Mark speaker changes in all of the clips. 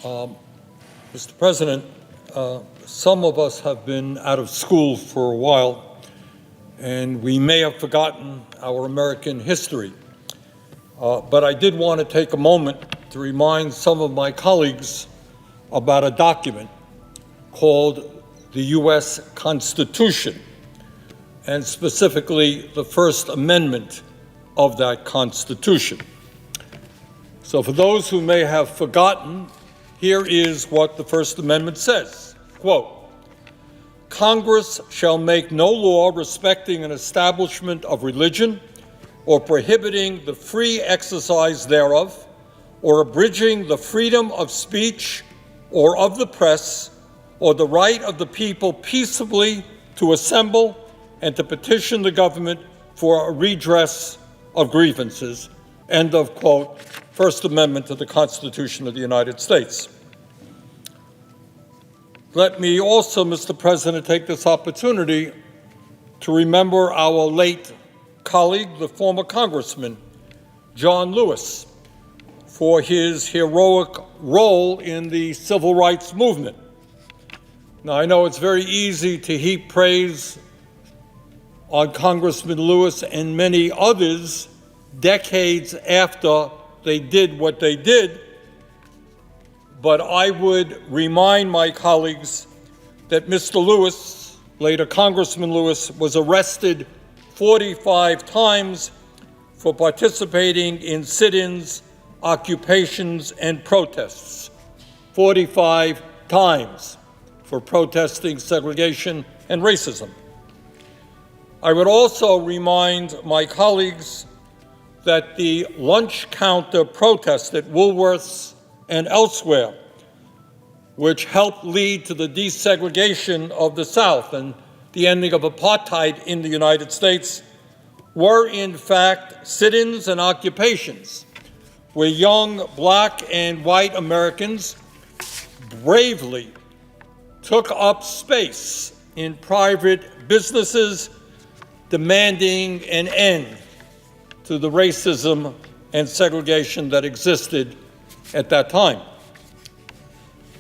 Speaker 1: Mr. President, some of us have been out of school for a while, and we may have forgotten our American history. But I did want to take a moment to remind some of my colleagues about a document called the U.S. Constitution, and specifically the First Amendment of that Constitution. So for those who may have forgotten, here is what the First Amendment says, quote, "Congress shall make no law respecting an establishment of religion or prohibiting the free exercise thereof, or abridging the freedom of speech or of the press, or the right of the people peaceably to assemble and to petition the government for a redress of grievances," end of quote, First Amendment to the Constitution of the United States. Let me also, Mr. President, take this opportunity to remember our late colleague, the former Congressman, John Lewis, for his heroic role in the civil rights movement. Now, I know it's very easy to heap praise on Congressman Lewis and many others decades after they did what they did, but I would remind my colleagues that Mr. Lewis, later Congressman Lewis, was arrested 45 times for participating in sit-ins, occupations, and protests. 45 times for protesting segregation and racism. I would also remind my colleagues that the lunch counter protest at Woolworths and elsewhere, which helped lead to the desegregation of the South and the ending of apartheid in the United States, were in fact sit-ins and occupations where young Black and white Americans bravely took up space in private businesses, demanding an end to the racism and segregation that existed at that time.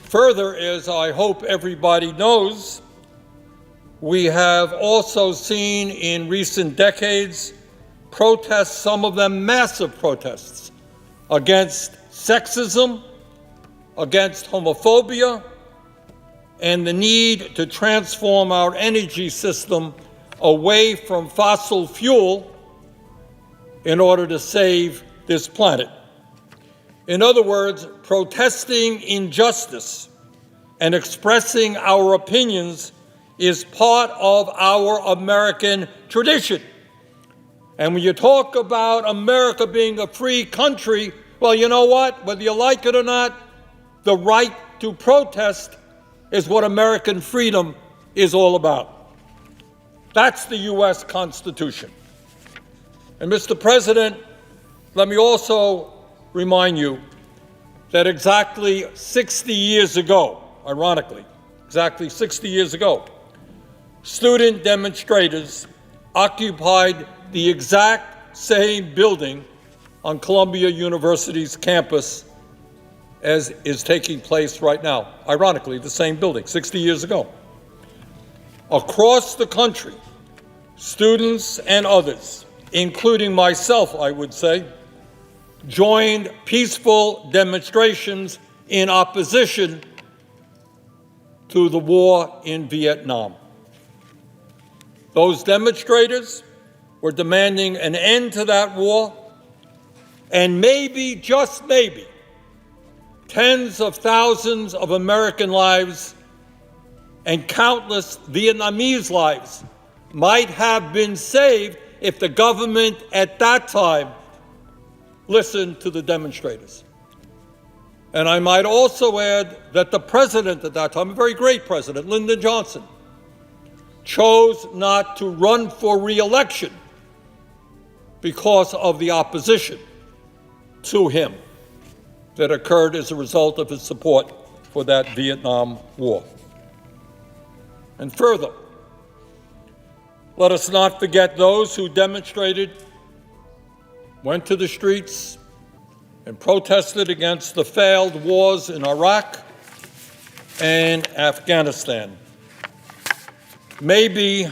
Speaker 1: Further, as I hope everybody knows, we have also seen in recent decades protests, some of them massive protests, against sexism, against homophobia, and the need to transform our energy system away from fossil fuel in order to save this planet. In other words, protesting injustice and expressing our opinions is part of our American tradition. And when you talk about America being a free country, well, you know what? Whether you like it or not, the right to protest is what American freedom is all about. That's the U.S. Constitution. And Mr. President, let me also remind you that exactly 60 years ago, ironically, exactly 60 years ago, student demonstrators occupied the exact same building on Columbia University's campus as is taking place right now. Ironically, the same building, 60 years ago. Across the country, students and others, including myself, I would say, joined peaceful demonstrations in opposition to the war in Vietnam. Those demonstrators were demanding an end to that war, and maybe, just maybe, tens of thousands of American lives and countless Vietnamese lives might have been saved if the government at that time listened to the demonstrators. And I might also add that the president at that time, a very great president, Lyndon Johnson, chose not to run for re-election because of the opposition to him that occurred as a result of his support for that Vietnam War. And further, let us not forget those who demonstrated, went to the streets, and protested against the failed wars in Iraq and Afghanistan. Maybe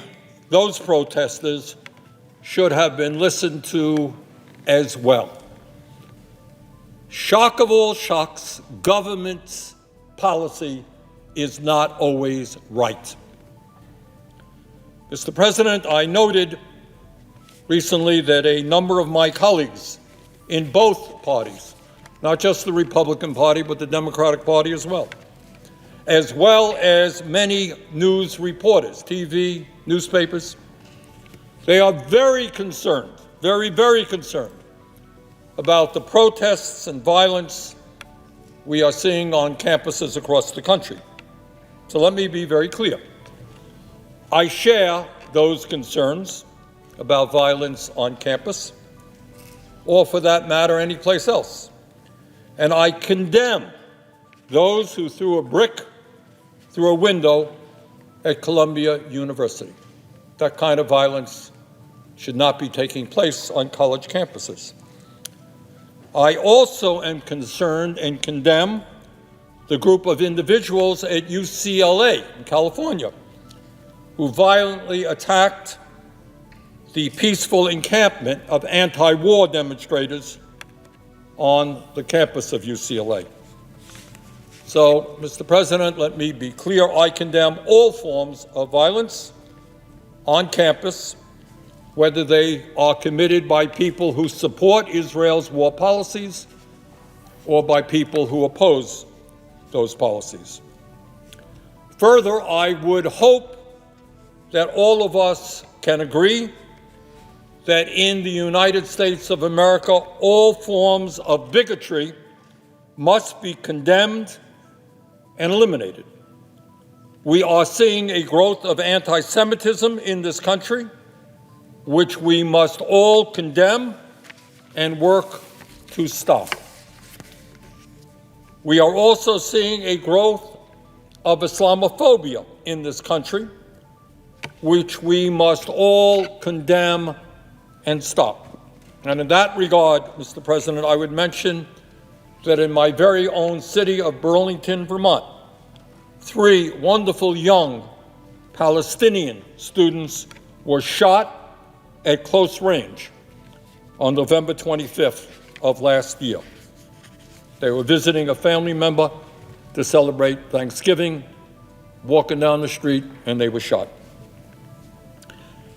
Speaker 1: those protesters should have been listened to as well. Shock of all shocks, government's policy is not always right. Mr. President, I noted recently that a number of my colleagues in both parties, not just the Republican Party, but the Democratic Party as well as many news reporters, TV, newspapers, they are very concerned, very, very concerned about the protests and violence we are seeing on campuses across the country. So let me be very clear. I share those concerns about violence on campus, or for that matter, any place else. And I condemn those who threw a brick through a window at Columbia University. That kind of violence should not be taking place on college campuses. I also am concerned and condemn the group of individuals at UCLA in California who violently attacked the peaceful encampment of anti-war demonstrators on the campus of UCLA. So, Mr. President, let me be clear. I condemn all forms of violence on campus, whether they are committed by people who support Israel's war policies or by people who oppose those policies. Further, I would hope that all of us can agree that in the United States of America, all forms of bigotry must be condemned and eliminated. We are seeing a growth of anti-Semitism in this country, which we must all condemn and work to stop. We are also seeing a growth of Islamophobia in this country, which we must all condemn and stop. And in that regard, Mr. President, I would mention that in my very own city of Burlington, Vermont, 3 wonderful young Palestinian students were shot at close range on November 25th of last year. They were visiting a family member to celebrate Thanksgiving, walking down the street, and they were shot.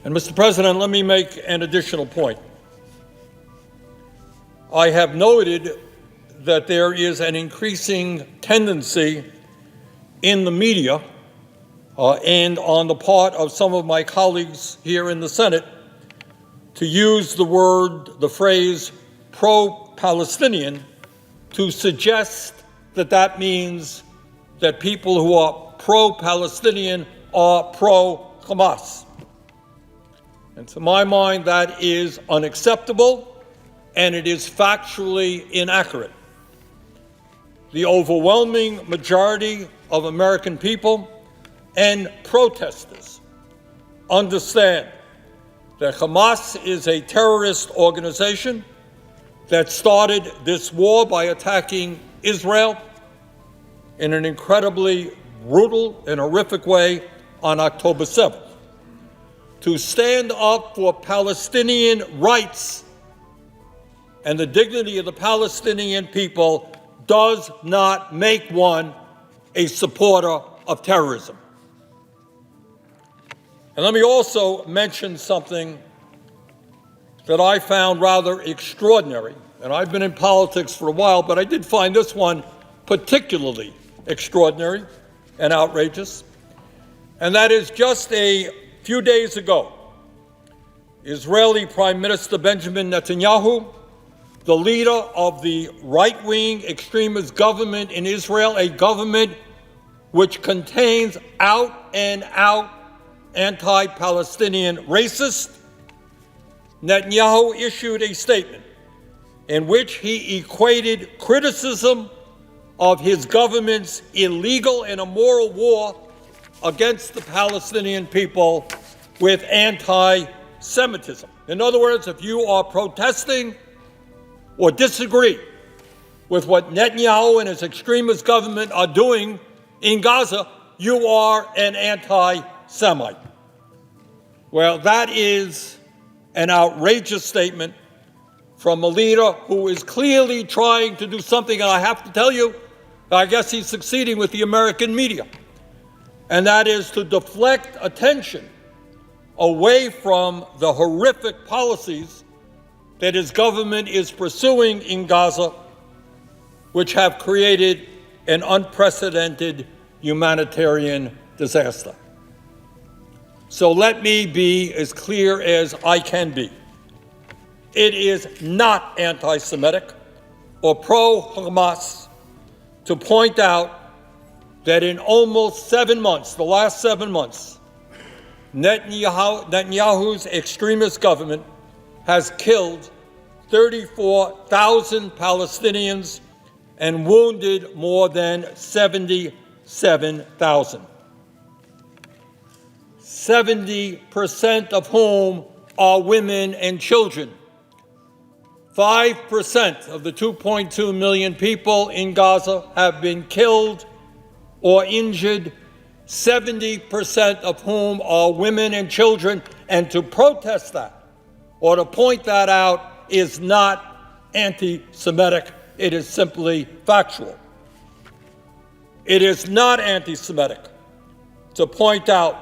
Speaker 1: And Mr. President, let me make an additional point. I have noted that there is an increasing tendency in the media and on the part of some of my colleagues here in the Senate to use the phrase pro-Palestinian to suggest that that means that people who are pro-Palestinian are pro-Hamas. And to my mind, that is unacceptable, and it is factually inaccurate. The overwhelming majority of American people and protesters understand that Hamas is a terrorist organization that started this war by attacking Israel in an incredibly brutal and horrific way on October 7th. To stand up for Palestinian rights and the dignity of the Palestinian people does not make one a supporter of terrorism. And let me also mention something that I found rather extraordinary. And I've been in politics for a while, but I did find this one particularly extraordinary and outrageous. And that is just a few days ago, Israeli Prime Minister Benjamin Netanyahu, the leader of the right-wing extremist government in Israel, a government which contains out-and-out anti-Palestinian racists, Netanyahu issued a statement in which he equated criticism of his government's illegal and immoral war against the Palestinian people with anti-Semitism. In other words, if you are protesting or disagree with what Netanyahu and his extremist government are doing in Gaza, you are an anti-Semite. Well, that is an outrageous statement from a leader who is clearly trying to do something, and I have to tell you, I guess he's succeeding with the American media, and that is to deflect attention away from the horrific policies that his government is pursuing in Gaza, which have created an unprecedented humanitarian disaster. So let me be as clear as I can be. It is not anti-Semitic or pro-Hamas to point out that in almost 7 months, the last 7 months, Netanyahu's extremist government has killed 34,000 Palestinians and wounded more than 77,000. 70% of whom are women and children. 5% of the 2.2 million people in Gaza have been killed or injured, 70% of whom are women and children. And to protest that or to point that out is not anti-Semitic. It is simply factual. It is not anti-Semitic to point out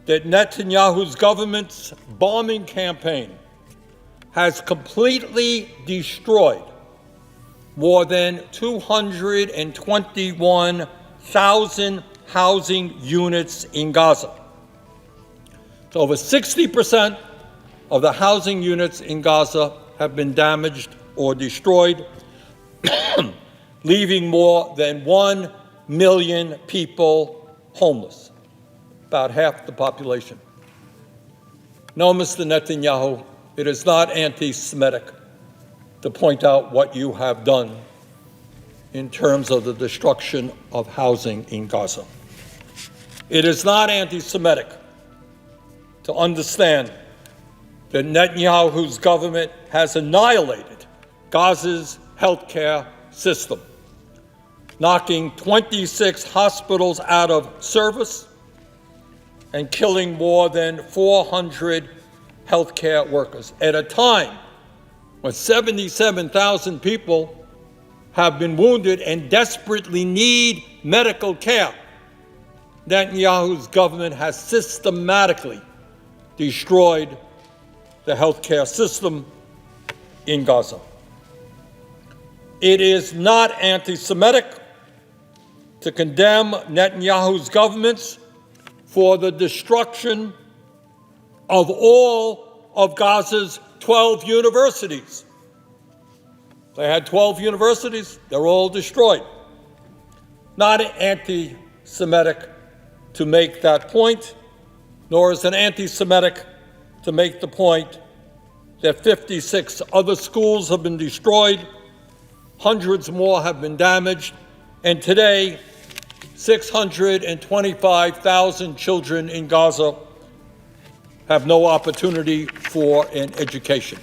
Speaker 1: that Netanyahu's government's bombing campaign has completely destroyed more than 221,000 housing units in Gaza. So over 60% of the housing units in Gaza have been damaged or destroyed, leaving more than 1 million people homeless, about half the population. No, Mr. Netanyahu, it is not anti-Semitic to point out what you have done in terms of the destruction of housing in Gaza. It is not anti-Semitic to understand that Netanyahu's government has annihilated Gaza's healthcare system, knocking 26 hospitals out of service and killing more than 400 healthcare workers at a time when 77,000 people have been wounded and desperately need medical care. Netanyahu's government has systematically destroyed the healthcare system in Gaza. It is not anti-Semitic to condemn Netanyahu's governments for the destruction of all of Gaza's 12 universities. They had 12 universities, they're all destroyed. Not anti-Semitic to make that point, nor is it anti-Semitic to make the point that 56 other schools have been destroyed, hundreds more have been damaged, and today 625,000 children in Gaza have no opportunity for an education.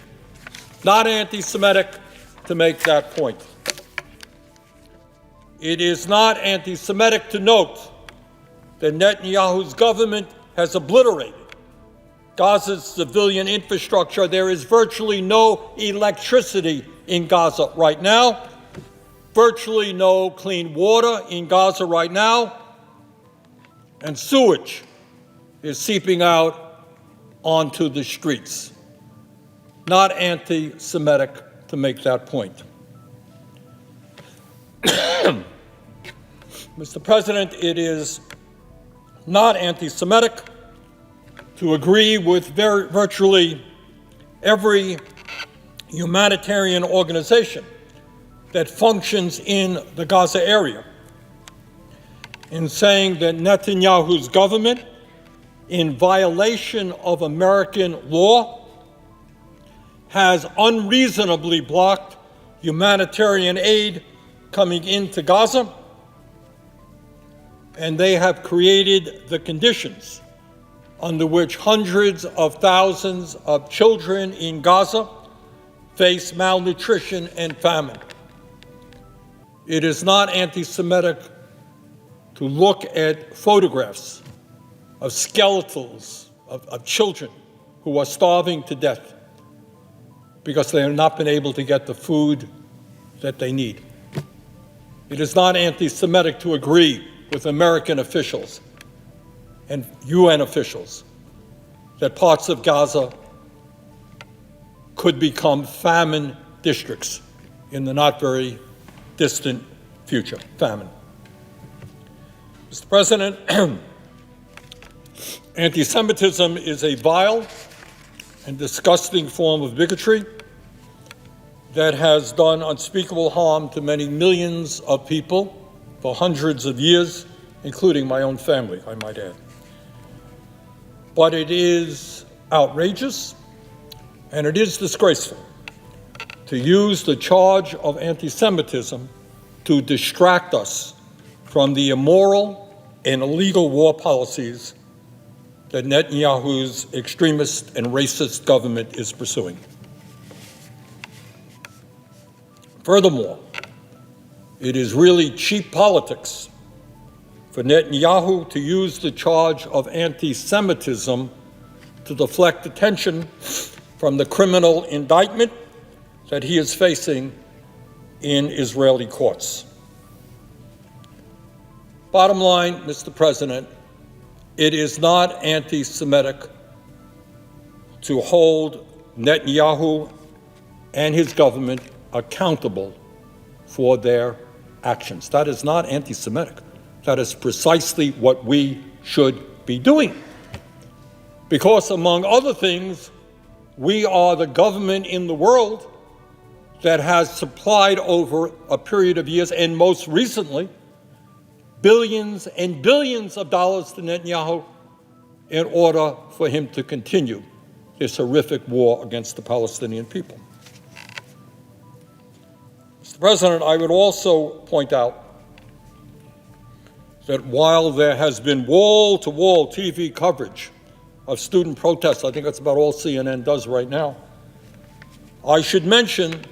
Speaker 1: Not anti-Semitic to make that point. It is not anti-Semitic to note that Netanyahu's government has obliterated Gaza's civilian infrastructure. There is virtually no electricity in Gaza right now, virtually no clean water in Gaza right now, and sewage is seeping out onto the streets. Not anti-Semitic to make that point. Mr. President, it is not anti-Semitic to agree with virtually every humanitarian organization that functions in the Gaza area in saying that Netanyahu's government, in violation of American law, has unreasonably blocked humanitarian aid coming into Gaza, and they have created the conditions under which hundreds of thousands of children in Gaza face malnutrition and famine. It is not anti-Semitic to look at photographs of skeletons of children who are starving to death because they have not been able to get the food that they need. It is not anti-Semitic to agree with American officials and UN officials that parts of Gaza could become famine districts in the not very distant future. Famine. Mr. President, anti-Semitism is a vile and disgusting form of bigotry that has done unspeakable harm to many millions of people for hundreds of years, including my own family, I might add. But it is outrageous and it is disgraceful to use the charge of anti-Semitism to distract us from the immoral and illegal war policies that Netanyahu's extremist and racist government is pursuing. Furthermore, it is really cheap politics for Netanyahu to use the charge of anti-Semitism to deflect attention from the criminal indictment that he is facing in Israeli courts. Bottom line, Mr. President, it is not anti-Semitic to hold Netanyahu and his government accountable for their actions. That is not anti-Semitic. That is precisely what we should be doing. Because, among other things, we are the government in the world that has supplied over a period of years, and most recently, billions and billions of dollars to Netanyahu in order for him to continue this horrific war against the Palestinian people. Mr. President, I would also point out that while there has been wall-to-wall TV coverage of student protests, I think that's about all CNN does right now, I should mention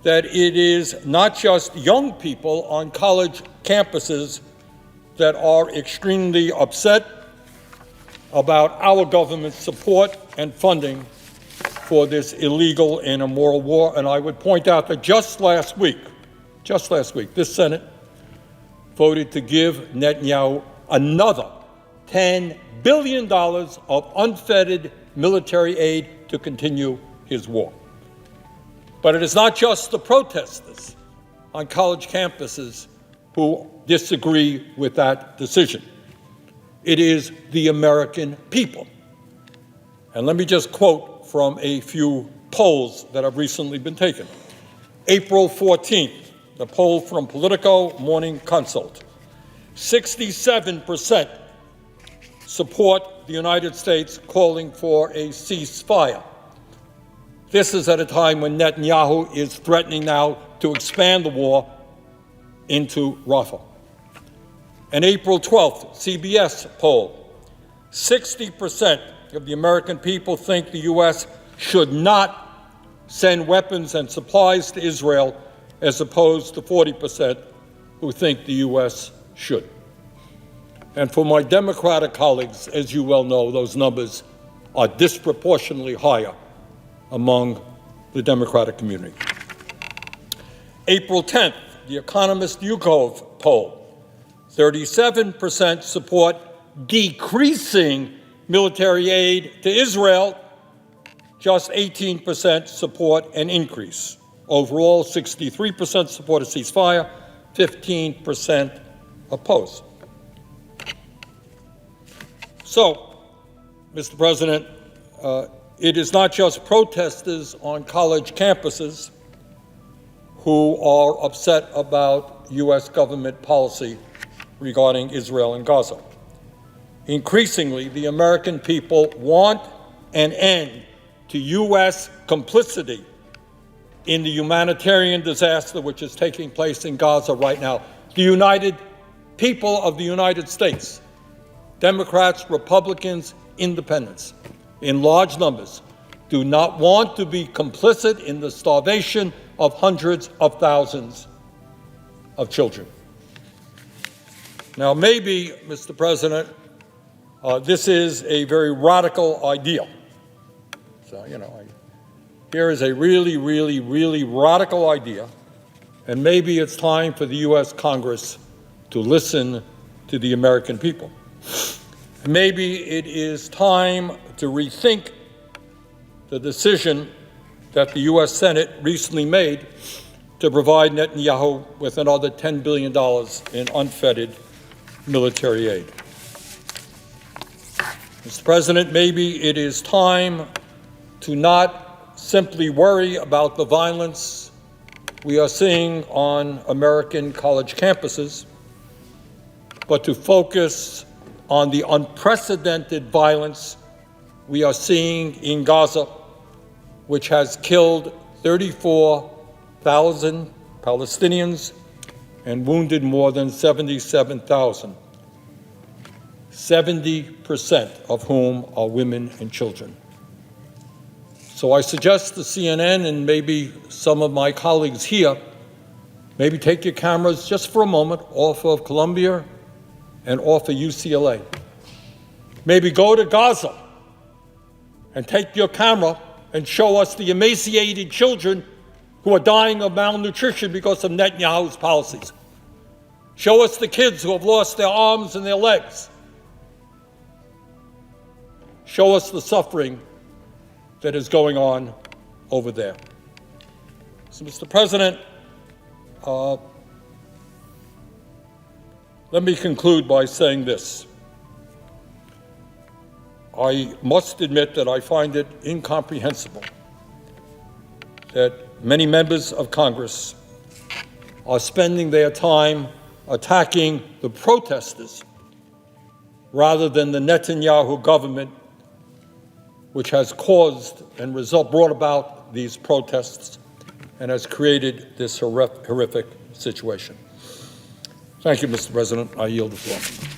Speaker 1: that it is not just young people on college campuses that are extremely upset about our government's support and funding for this illegal and immoral war. And I would point out that just last week, this Senate voted to give Netanyahu another $10 billion of unfettered military aid to continue his war. But it is not just the protesters on college campuses who disagree with that decision. It is the American people. And let me just quote from a few polls that have recently been taken. April 14th, the poll from Politico Morning Consult. 67% support the United States calling for a ceasefire. This is at a time when Netanyahu is threatening now to expand the war into Rafah. An April 12th CBS poll, 60% of the American people think the U.S. should not send weapons and supplies to Israel, as opposed to 40% who think the U.S. should. And for my Democratic colleagues, as you well know, those numbers are disproportionately higher among the Democratic community. April 10th, the Economist YouGov poll, 37% support decreasing military aid to Israel, just 18% support an increase. Overall, 63% support a ceasefire, 15% oppose. So, Mr. President, it is not just protesters on college campuses who are upset about U.S. government policy regarding Israel and Gaza. Increasingly, the American people want an end to U.S. complicity in the humanitarian disaster which is taking place in Gaza right now. The United people of the United States, Democrats, Republicans, Independents, in large numbers, do not want to be complicit in the starvation of hundreds of thousands of children. Now, maybe, Mr. President, this is a very radical idea. So, here is a really, really, really radical idea, and maybe it's time for the U.S. Congress to listen to the American people. Maybe it is time to rethink the decision that the U.S. Senate recently made to provide Netanyahu with another $10 billion in unfettered military aid. Mr. President, maybe it is time to not simply worry about the violence we are seeing on American college campuses, but to focus on the unprecedented violence we are seeing in Gaza, which has killed 34,000 Palestinians and wounded more than 77,000, 70% of whom are women and children. So I suggest to CNN and maybe some of my colleagues here, maybe take your cameras just for a moment off of Columbia and off of UCLA. Maybe go to Gaza and take your camera and show us the emaciated children who are dying of malnutrition because of Netanyahu's policies. Show us the kids who have lost their arms and their legs. Show us the suffering that is going on over there. So, Mr. President, let me conclude by saying this. I must admit that I find it incomprehensible that many members of Congress are spending their time attacking the protesters rather than the Netanyahu government, which has caused and brought about these protests and has created this horrific situation. Thank you, Mr. President. I yield the floor.